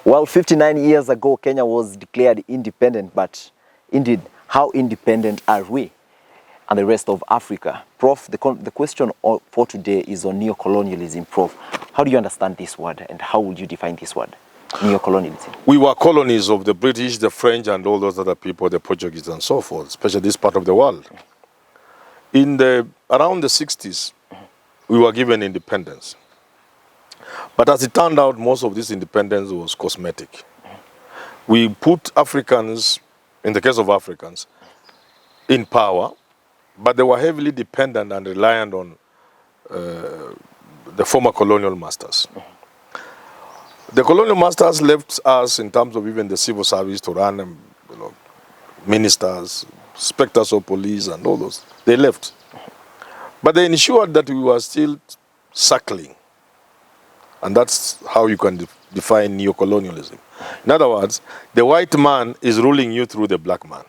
Well, 59 years ago, Kenya was declared independent, but indeed, how independent are we and the rest of Africa? Prof, the question for today is on neocolonialism. Prof, how do you understand this word and how would you define this word, neocolonialism? We were colonies of the British, the French, and all those other people, the Portuguese and so forth, especially this part of the world. Around the 60s, we were given independence. But as it turned out, most of this independence was cosmetic. We put Africans, in the case of Africans, in power, but they were heavily dependent and reliant on the former colonial masters. The colonial masters left us in terms of even the civil service to run, ministers, inspectors of police and all those. They left. But they ensured that we were still suckling. And that's how you can define neocolonialism. In other words, the white man is ruling you through the black man.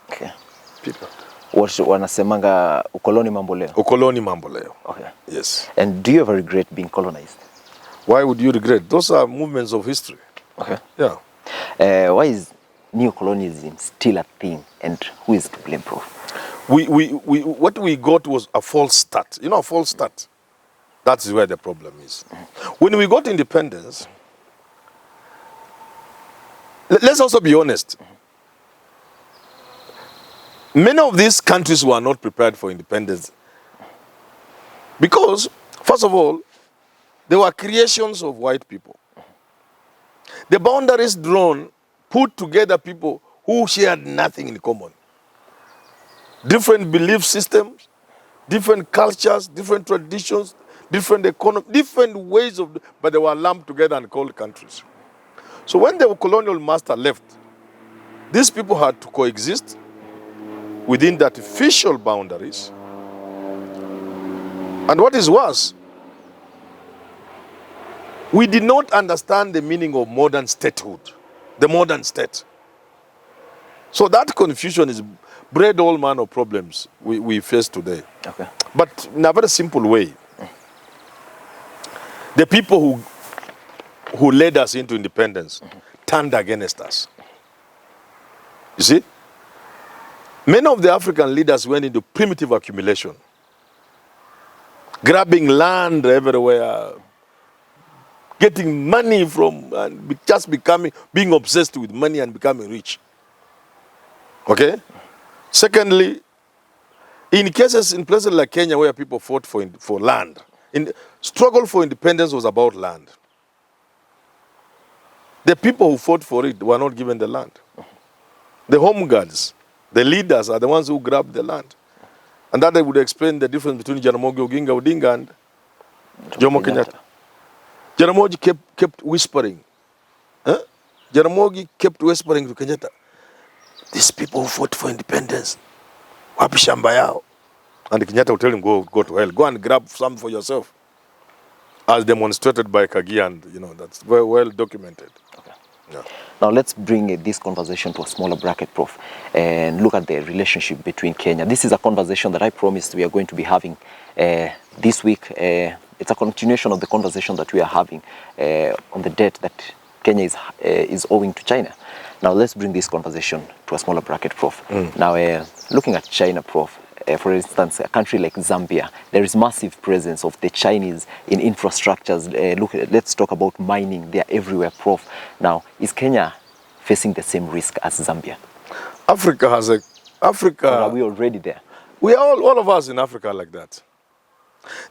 Okay. People. Wanasemanga ukoloni mambo leo. Ukoloni mambo leo. Okay. Yes. And do you ever regret being colonized? Why would you regret? Those are movements of history. Okay. Yeah. Why is neocolonialism still a thing, and who is to blame, Prof? What we got was a false start. You know, a false start. That's where the problem is. When we got independence, let's also be honest. Many of these countries were not prepared for independence. Because, first of all, they were creations of white people. The boundaries drawn put together people who shared nothing in common. Different belief systems, different cultures, different traditions, different economy, different ways of, but they were lumped together and called countries. So when the colonial master left, these people had to coexist within the artificial boundaries. And what is worse, we did not understand the meaning of modern statehood, the modern state. So that confusion is bred all manner of problems we face today. Okay. But in a very simple way, the people who led us into independence turned against us. You see? Many of the African leaders went into primitive accumulation, grabbing land everywhere, getting money from, and just being obsessed with money and becoming rich. Okay? Secondly, in places like Kenya where people fought for land, struggle for independence was about land. The people who fought for it were not given the land. The home guards, the leaders are the ones who grabbed the land. And that would explain the difference between Jaramogi Oginga Odinga and Jomo Kenyatta. Jaramogi kept whispering. Jaramogi kept whispering to Kenyatta, these people who fought for independence, wapi shamba yao? And Kenyatta would tell him, go to hell. Go and grab some for yourself. As demonstrated by Kagi, and that's very well documented. Okay. Yeah. Now let's bring this conversation to a smaller bracket, Prof, and look at the relationship between Kenya. This is a conversation that I promised we are going to be having this week. It's a continuation of the conversation that we are having on the debt that Kenya is owing to China. Now let's bring this conversation to a smaller bracket, Prof. Now looking at China, Prof, for instance, a country like Zambia, there is massive presence of the Chinese in infrastructures. Let's talk about mining. They are everywhere, Prof. Now, is Kenya facing the same risk as Zambia? Africa. Or are we already there? We are all of us in Africa like that.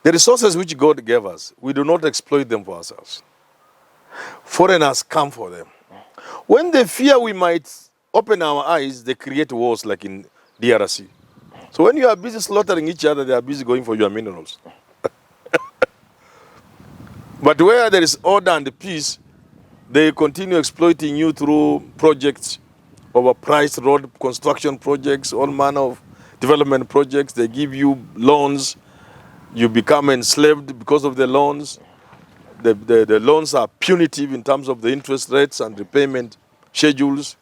The resources which God gave us, we do not exploit them for ourselves. Foreigners come for them. When they fear we might open our eyes, they create wars like in DRC. So when you are busy slaughtering each other, they are busy going for your minerals. But where there is order and peace, they continue exploiting you through projects, overpriced road construction projects, all manner of development projects. They give you loans. You become enslaved because of the loans. The loans are punitive in terms of the interest rates and repayment schedules.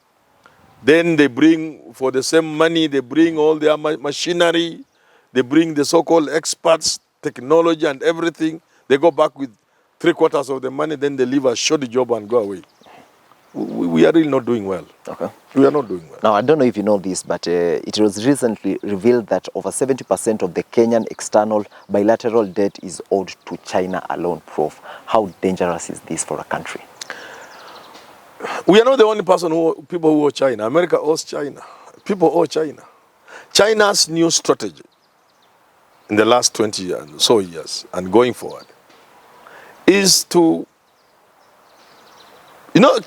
Then they bring, for the same money, they bring all their machinery. They bring the so-called experts, technology and everything. They go back with 3/4 of the money, then they leave a shoddy job and go away. we are really not doing well. Okay. We are not doing well. Now, I don't know if you know this, but it was recently revealed that over 70% of the Kenyan external bilateral debt is owed to China alone, Prof. How dangerous is this for a country? We are not the only people who owe China. America owes China. People owe China. China's new strategy in the last 20 years and going forward is to,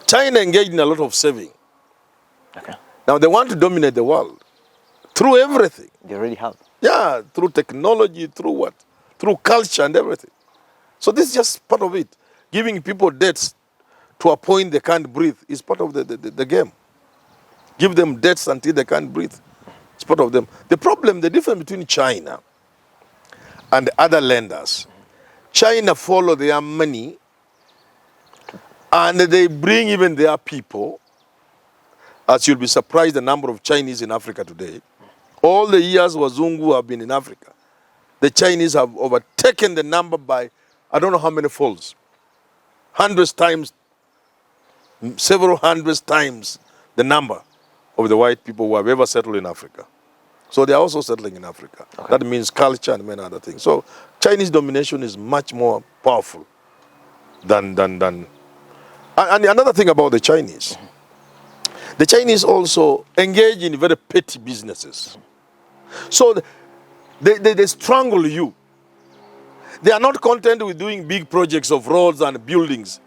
China engaged in a lot of saving. Okay. Now they want to dominate the world through everything. They already have. Yeah, through technology, through what? Through culture and everything. So this is just part of it. Giving people debts to a point they can't breathe is part of the game. Give them debts until they can't breathe. It's part of them. The difference between China and other lenders, China follow their money and they bring even their people. As you'll be surprised the number of Chinese in Africa today. All the years Wazungu have been in Africa. The Chinese have overtaken the number by, I don't know how many folds. Hundreds times, several hundreds times the number of the white people who have ever settled in Africa. So they are also settling in Africa. Okay. That means culture and many other things. So Chinese domination is much more powerful than. And another thing about the Chinese, the Chinese also engage in very petty businesses. So they strangle you. They are not content with doing big projects of roads and buildings.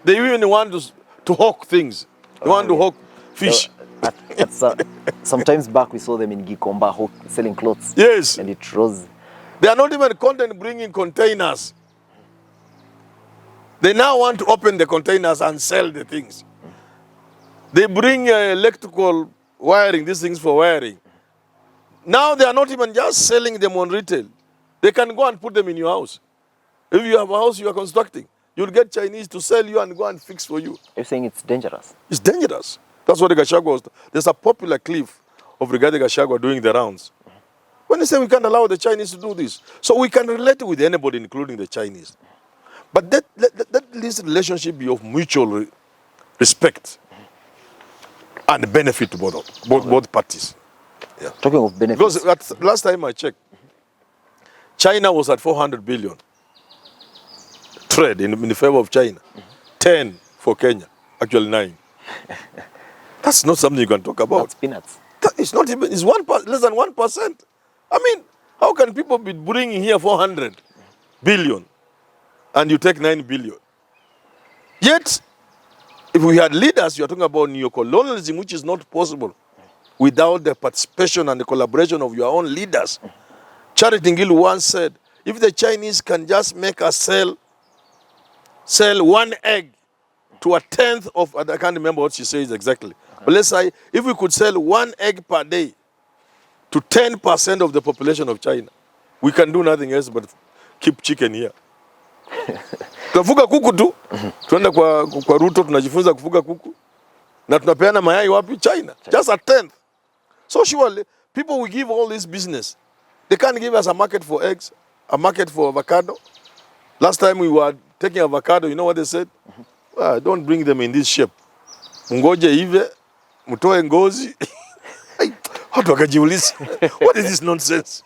They even want to hawk things. They want to hawk fish. Sometimes back we saw them in Gikomba selling clothes. Yes. And it rose. They are not even content bringing containers. They now want to open the containers and sell the things. They bring electrical wiring, these things for wiring. Now they are not even just selling them on retail. They can go and put them in your house. If you have a house you are constructing, you'll get Chinese to sell you and go and fix for you. You're saying it's dangerous? It's dangerous. That's what the Gachagua was. There's a popular clip of Rigathi Gachagua doing the rounds. When they say we can't allow the Chinese to do this. So we can relate with anybody, including the Chinese. But let this relationship be of mutual respect and benefit to both parties. Yeah. Talking of benefits. Because last time I checked, China was at 400 billion trade in favor of China. 10 for Kenya, actually 9. That's not something you can talk about. That's peanuts. It's not even, it's less than 1%. I mean, how can people be bringing here 400 billion and you take 9 billion? Yet, if we had leaders, you're talking about neocolonialism, which is not possible without the participation and the collaboration of your own leaders. Charity Ngilu once said, if the Chinese can just make us sell one egg to a tenth of, I can't remember what she says exactly, but let's say if we could sell one egg per day to 10% of the population of China, we can do nothing else but keep chicken here. Tunafuga kuku tu, tuenda kwa Ruto tunajifunza kufuga kuku, na tunapeana mayai wapi? China, just a tenth. So surely, people will give all this business. They can't give us a market for eggs, a market for avocado. Last time we were taking avocado, you know what they said? Well, don't bring them in this shape. Ngoje ive, mutoe ngozi. Watu wakajiuliza, what is this nonsense?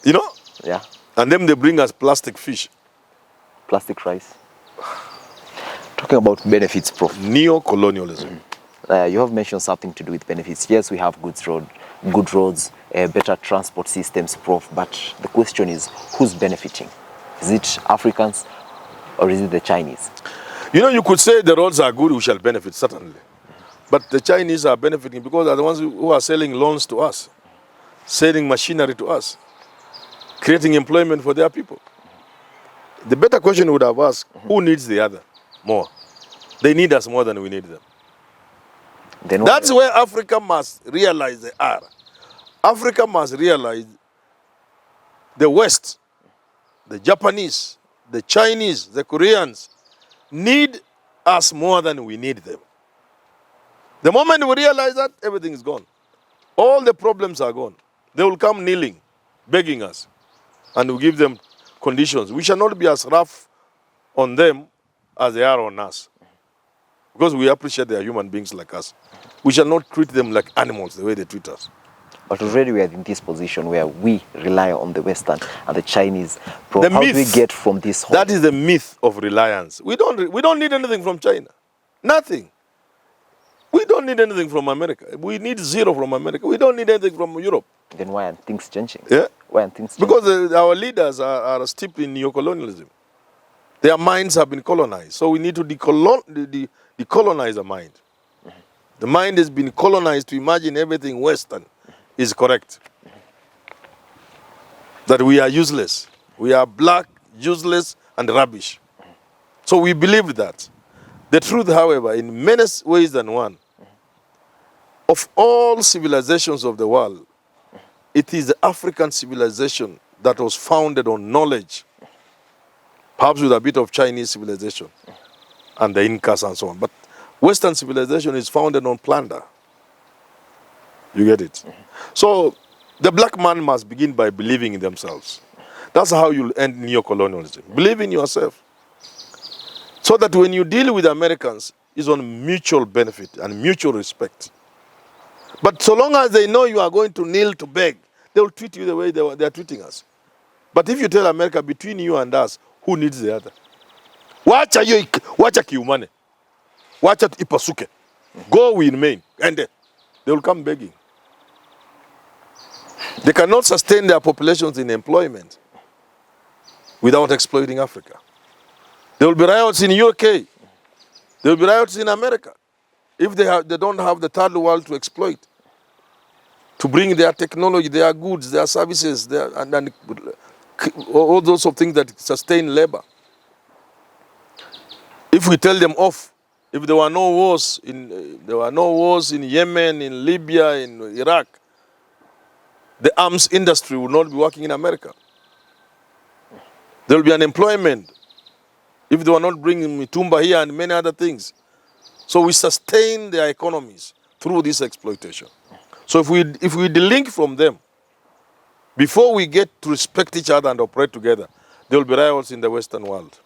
You know? Yeah. And then they bring us plastic fish. Plastic rice. Talking about benefits, Prof. Neo-colonialism. You have mentioned something to do with benefits. Yes, we have good roads, better transport systems, Prof. But the question is, who's benefiting? Is it Africans or is it the Chinese? You know, you could say the roads are good, we shall benefit, certainly. But the Chinese are benefiting because they're the ones who are selling loans to us, selling machinery to us, creating employment for their people. The better question would have asked, who needs the other more? They need us more than we need them. That's where Africa must realize they are. Africa must realize the West, the Japanese, the Chinese, the Koreans need us more than we need them. The moment we realize that, everything is gone. All the problems are gone. They will come kneeling, begging us, and we give them conditions. We shall not be as rough on them as they are on us. because we appreciate they are human beings like us. We shall not treat them like animals the way they treat us. But already we are in this position where we rely on the Western and the Chinese. Bro, The how myth, do we get from this? That is the myth of reliance. We don't need anything from China. Nothing. We don't need anything from America. We need zero from America. We don't need anything from Europe. Then why aren't things changing? Yeah. Why aren't things changing? Because our leaders are steeped in neocolonialism. Their minds have been colonized. So we need to decolonize the mind. The mind has been colonized to imagine everything Western is correct. That we are useless. We are black, useless, and rubbish. So we believed that. The truth, however, in many ways than one, of all civilizations of the world, it is the African civilization that was founded on knowledge, perhaps with a bit of Chinese civilization and the Incas and so on. But Western civilization is founded on plunder. You get it? So the black man must begin by believing in themselves. That's how you'll end neocolonialism. Believe in yourself. So that when you deal with Americans, it's on mutual benefit and mutual respect. But so long as they know you are going to kneel to beg, they will treat you the way they are treating us. But if you tell America, between you and us, who needs the other? Wacha kiumane. Wacha ipasuke. Go we remain. And they will come begging. They cannot sustain their populations in employment without exploiting Africa. There will be riots in UK. There will be riots in America if they don't have the third world to exploit, to bring their technology, their goods, their services, and all those sort of things that sustain labor. If we tell them off, if there were no wars in Yemen, in Libya, in Iraq, the arms industry will not be working in America. There will be unemployment if they were not bringing mitumba here and many other things. So we sustain their economies through this exploitation. So if we delink from them, before we get to respect each other and operate together, there will be riots in the Western world.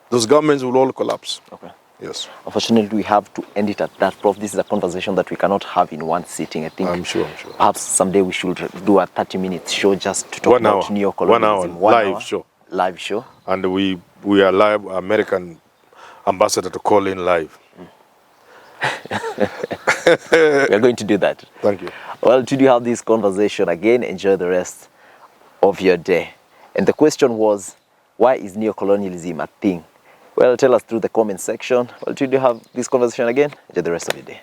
Those governments will all collapse. Okay. Yes. Unfortunately, we have to end it at that, Prof. This is a conversation that we cannot have in one sitting. I think I'm sure. Perhaps someday we should do a 30-minute show just to talk about neocolonialism. 1 hour, live show. Live show. And we are live, American ambassador to call in live. We are going to do that. Thank you. Well, did you have this conversation again? Enjoy the rest of your day. And the question was, why is neocolonialism a thing? Well, tell us through the comment section. Well, did you have this conversation again? Enjoy the rest of your day.